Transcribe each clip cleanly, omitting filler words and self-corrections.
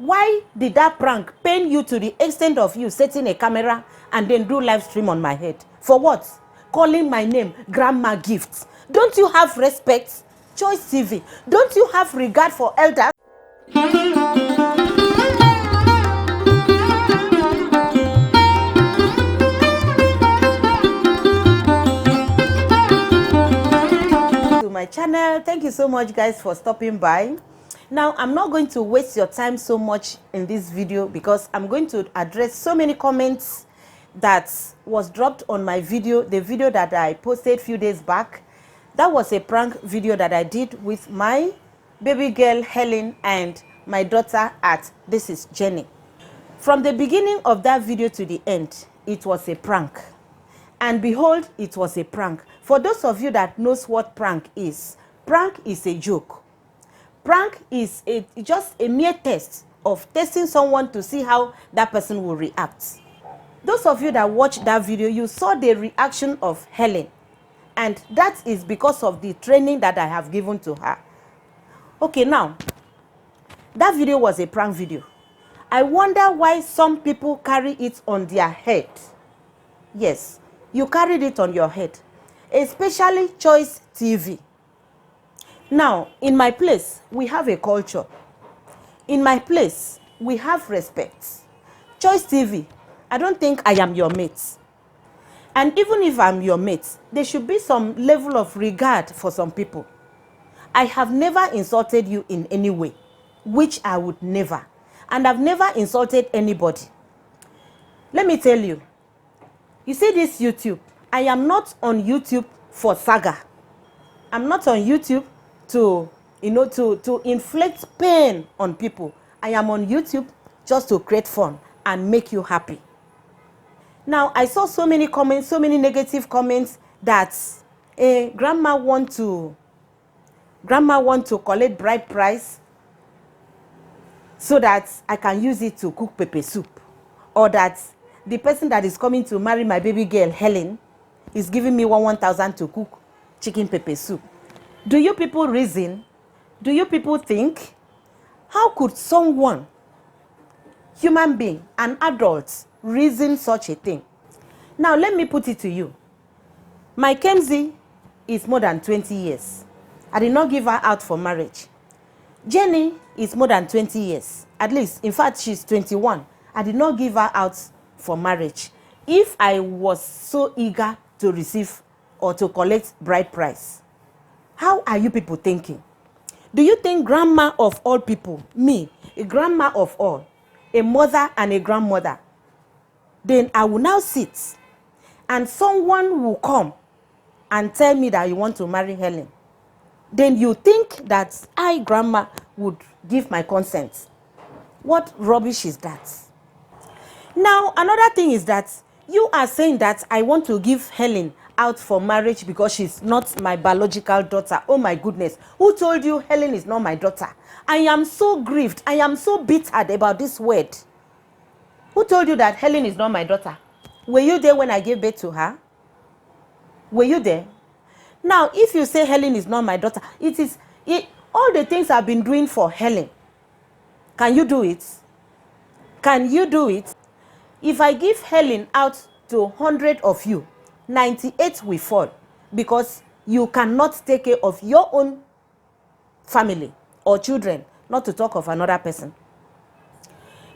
Why did that prank pain you to the extent of you setting a camera and then do live stream on my head? For what? Calling my name Grandma Gift. Don't you have respect? Choice TV. Don't you have regard for elders? To my channel. Thank you so much, guys, for stopping by. Now, I'm not going to waste your time so much in this video because I'm going to address so many comments that was dropped on my video, the video that I posted a few days back. That was a prank video that I did with my baby girl Helen and my daughter this is Jenny. From the beginning of that video to the end, it was a prank. And behold, it was a prank. For those of you that knows what prank is a joke. Prank is just a mere test of testing someone to see how that person will react. Those of you that watched that video, you saw the reaction of Helen. And that is because of the training that I have given to her. Okay, now, that video was a prank video. I wonder why some people carry it on their head. Yes, you carried it on your head. Especially Choice TV. Now, in my place, we have a culture. In my place, we have respect. Choice TV, I don't think I am your mate. And even if I'm your mate, there should be some level of regard for some people. I have never insulted you in any way, which I would never. And I've never insulted anybody. Let me tell you, you see this YouTube, I am not on YouTube for saga. I'm not on YouTube to inflict pain on people. I am on YouTube just to create fun and make you happy. Now, I saw so many comments, so many negative comments that grandma want to collect bride price so that I can use it to cook pepper soup, or that the person that is coming to marry my baby girl Helen is giving me 1,000 to cook chicken pepper soup. Do you people reason? Do you people think? How could someone, human being, an adult, reason such a thing? Now, let me put it to you. My Kenzie is more than 20 years. I did not give her out for marriage. Jenny is more than 20 years. At least, in fact, she's 21. I did not give her out for marriage. If I was so eager to receive or to collect bride price, how are you people thinking? Do you think grandma of all people, me, a grandma of all, a mother and a grandmother, then I will now sit and someone will come and tell me that you want to marry Helen? Then you think that I, grandma, would give my consent? What rubbish is that? Now, another thing is that you are saying that I want to give Helen out for marriage because she's not my biological daughter. Oh my goodness. Who told you Helen is not my daughter? I am so grieved. I am so bitter about this word. Who told you that Helen is not my daughter? Were you there when I gave birth to her? Were you there? Now, if you say Helen is not my daughter, all the things I've been doing for Helen. Can you do it? Can you do it? If I give Helen out to 100 of you, 98 will fall because you cannot take care of your own family or children, not to talk of another person.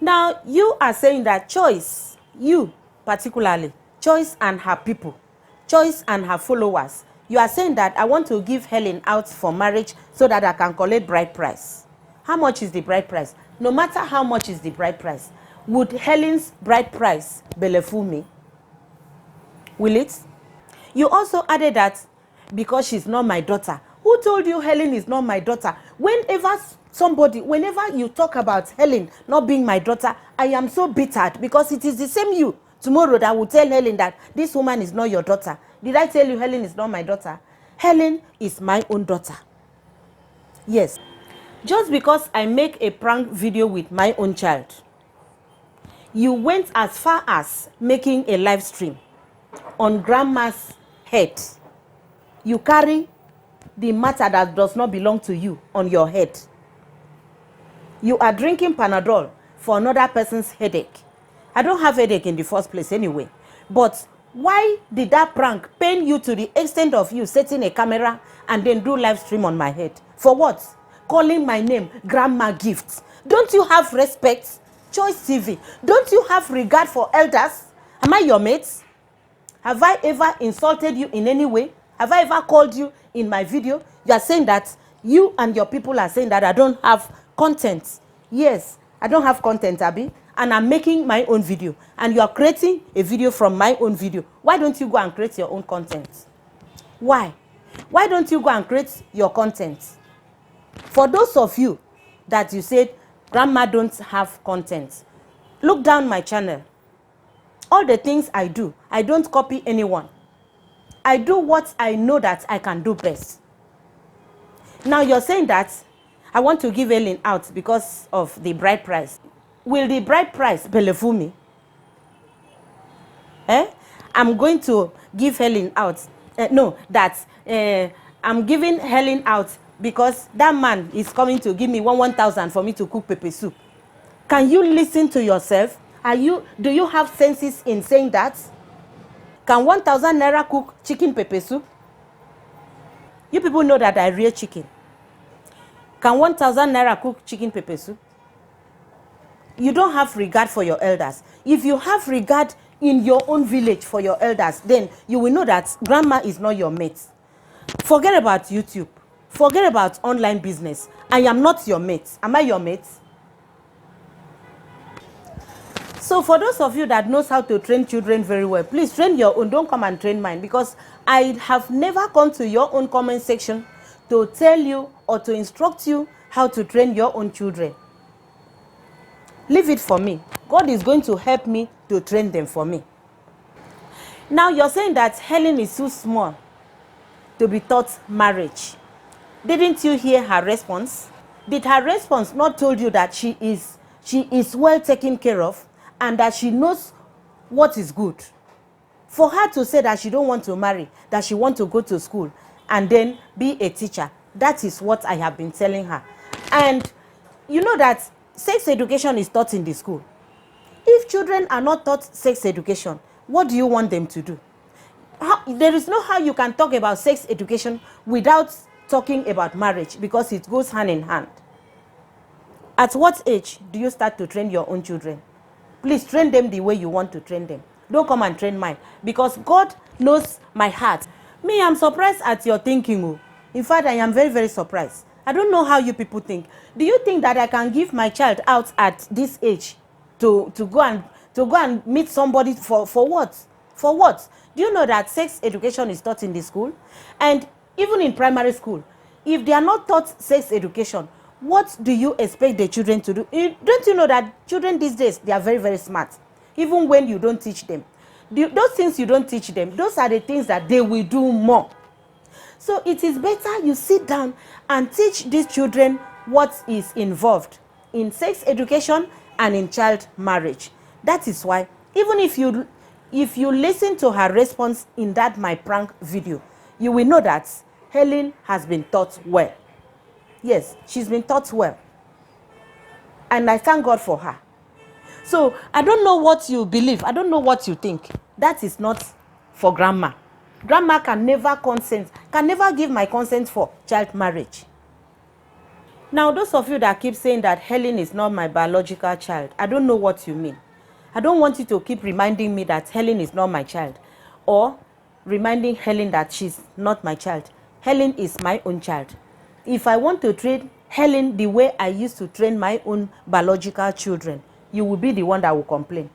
Now, you are saying that Choice, you particularly, Choice and her people, Choice and her followers, you are saying that I want to give Helen out for marriage so that I can collect bride price. How much is the bride price? No matter how much is the bride price, would Helen's bride price belefu me? Will it? You also added that because she's not my daughter. Who told you Helen is not my daughter? Whenever you talk about Helen not being my daughter, I am so bittered because it is the same you tomorrow that will tell Helen that this woman is not your daughter. Did I tell you Helen is not my daughter? Helen is my own daughter. Yes. Just because I make a prank video with my own child, you went as far as making a live stream on grandma's head. You carry the matter that does not belong to you on your head. You are drinking Panadol for another person's headache. I don't have headache in the first place anyway. But why did that prank pain you to the extent of you setting a camera and then do live stream on my head? For what? Calling my name Grandma Gift. Don't you have respect? Choice TV. Don't you have regard for elders? Am I your mate? Have I ever insulted you in any way? Have I ever called you in my video? You are saying that you and your people are saying that I don't have content. Yes, I don't have content, Abby, and I'm making my own video. And you are creating a video from my own video. Why don't you go and create your own content? Why? Why don't you go and create your content? For those of you that you said, Grandma don't have content, look down my channel. All the things I do, I don't copy anyone. I do what I know that I can do best. Now you're saying that I want to give Helen out because of the bride price. Will the bride price belefu me? I'm going to give Helen out. I'm giving Helen out because that man is coming to give me 1,000 for me to cook pepper soup. Can you listen to yourself? Do you have senses in saying that? Can 1,000 naira cook chicken pepper soup? You people know that I rear chicken. Can 1,000 naira cook chicken pepper soup? You don't have regard for your elders. If you have regard in your own village for your elders, then you will know that grandma is not your mate. Forget about YouTube. Forget about online business. I am not your mate. Am I your mate? So for those of you that knows how to train children very well, please train your own. Don't come and train mine, because I have never come to your own comment section to tell you or to instruct you how to train your own children. Leave it for me. God is going to help me to train them for me. Now you're saying that Helen is too small to be taught marriage. Didn't you hear her response? Did her response not told you that she is well taken care of and that she knows what is good? For her to say that she don't want to marry, that she want to go to school and then be a teacher, that is what I have been telling her. And you know that sex education is taught in the school. If children are not taught sex education, what do you want them to do? There is no how you can talk about sex education without talking about marriage, because it goes hand in hand. At what age do you start to train your own children? Please train them the way you want to train them. Don't come and train mine, because God knows my heart. Me, I'm surprised at your thinking. In fact, I am very, very surprised. I don't know how you people think. Do you think that I can give my child out at this age to go and meet somebody for what? For what? Do you know that sex education is taught in the school? And even in primary school, if they are not taught sex education, what do you expect the children to do? Don't you know that children these days, they are very, very smart, even when you don't teach them? Those things you don't teach them, those are the things that they will do more. So it is better you sit down and teach these children what is involved in sex education and in child marriage. That is why, even if you listen to her response in that my prank video, you will know that Helen has been taught well. Yes, she's been taught well. And I thank God for her. So I don't know what you believe. I don't know what you think. That is not for grandma. Grandma can never consent, can never give my consent for child marriage. Now, those of you that keep saying that Helen is not my biological child, I don't know what you mean. I don't want you to keep reminding me that Helen is not my child, or reminding Helen that she's not my child. Helen is my own child. If I want to train Helen the way I used to train my own biological children, you will be the one that will complain.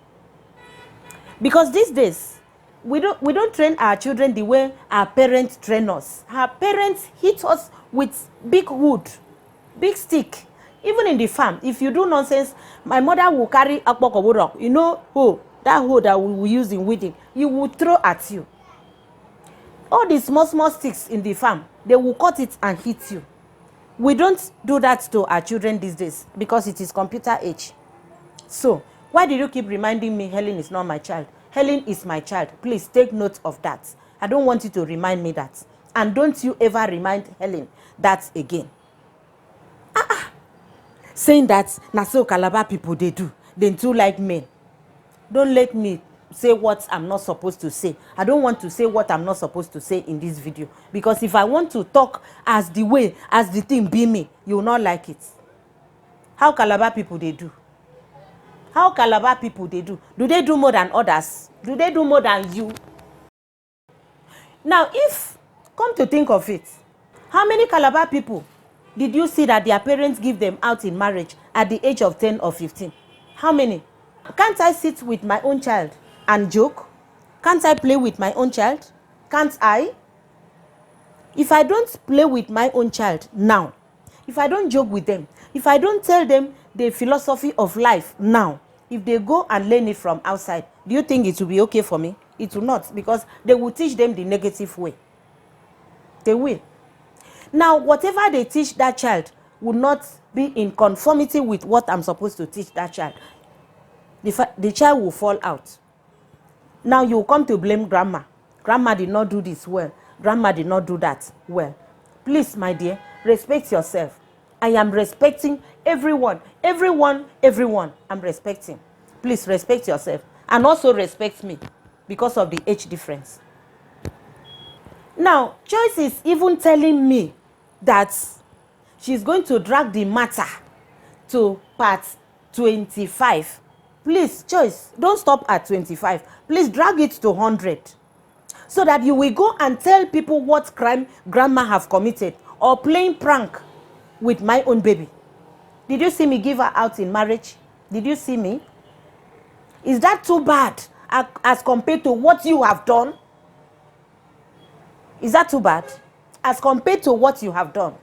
Because these days, we don't train our children the way our parents train us. Our parents hit us with big wood, big stick. Even in the farm, if you do nonsense, my mother will carry akpokoboro. You know who? That hoe that we use in weeding. You will throw at you. All these small sticks in the farm, they will cut it and hit you. We don't do that to our children these days because it is computer age. So, why do you keep reminding me Helen is not my child? Helen is my child. Please take note of that. I don't want you to remind me that. And don't you ever remind Helen that again. saying that na so Calabar people they do. They too like men. Don't let me say what I'm not supposed to say. I don't want to say what I'm not supposed to say in this video, because if I want to talk as the thing be me, you will not like it. How Calabar people they do? How Calabar people they do? Do they do more than others? Do they do more than you? Now, if, come to think of it, how many Calabar people did you see that their parents give them out in marriage at the age of 10 or 15? How many? Can't I sit with my own child and joke? Can't I play with my own child? Can't I? If I don't play with my own child now, if I don't joke with them, if I don't tell them the philosophy of life now, if they go and learn it from outside, do you think it will be okay for me? It will not, because they will teach them the negative way. They will. Now, whatever they teach that child will not be in conformity with what I'm supposed to teach that child. The child will fall out. Now you will come to blame grandma. Grandma did not do this well. Grandma did not do that well. Please, my dear, respect yourself. I am respecting everyone. Everyone I'm respecting. Please respect yourself. And also respect me because of the age difference. Now, Joyce is even telling me that she's going to drag the matter to part 25. Please, Joyce, don't stop at 25. Please drag it to 100. So that you will go and tell people what crime grandma have committed, or playing prank with my own baby. Did you see me give her out in marriage? Did you see me? Is that too bad as compared to what you have done? Is that too bad as compared to what you have done?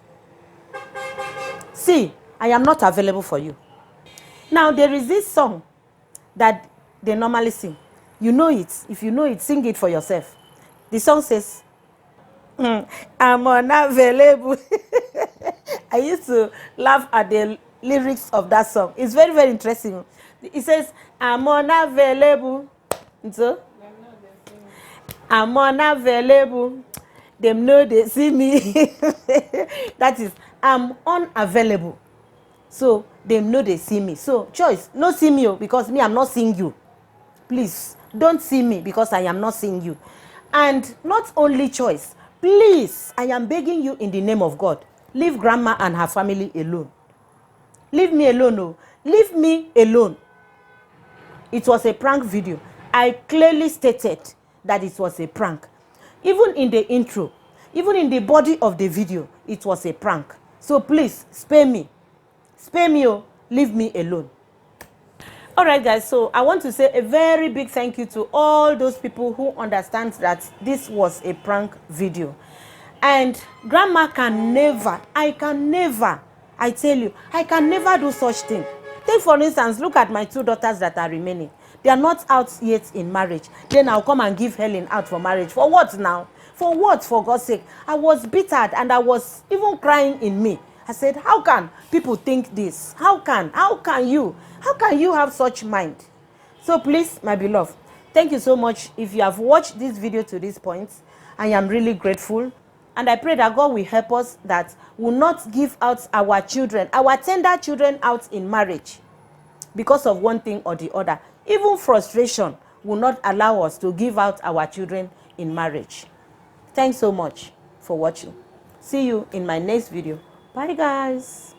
See, I am not available for you. Now, there is this song that they normally sing. You know it. If you know it, sing it for yourself. The song says, I'm unavailable. I used to laugh at the lyrics of that song. It's very, very interesting. It says, I'm unavailable. So, I'm unavailable. Them know they see me. That is, I'm unavailable. So, them know they see me. So, Choice, no see me, because me, I'm not seeing you. Please, don't see me because I am not seeing you. And not only Choice, please, I am begging you in the name of God, leave grandma and her family alone. Leave me alone, oh. Leave me alone. It was a prank video. I clearly stated that it was a prank. Even in the intro, even in the body of the video, it was a prank. So please, spare me. Spare me, oh. Leave me alone. All right, guys, so I want to say a very big thank you to all those people who understand that this was a prank video. And grandma can never, I tell you, I can never do such thing. Take, for instance, look at my two daughters that are remaining. They are not out yet in marriage. Then I'll come and give Helen out for marriage. For what now? For what, for God's sake? I was bitter and I was even crying in me. I said, how can people think this? How can you have such mind? So please, my beloved, thank you so much. If you have watched this video to this point, I am really grateful. And I pray that God will help us, that will not give out our children, our tender children, out in marriage because of one thing or the other. Even frustration will not allow us to give out our children in marriage. Thanks so much for watching. See you in my next video. Bye, guys.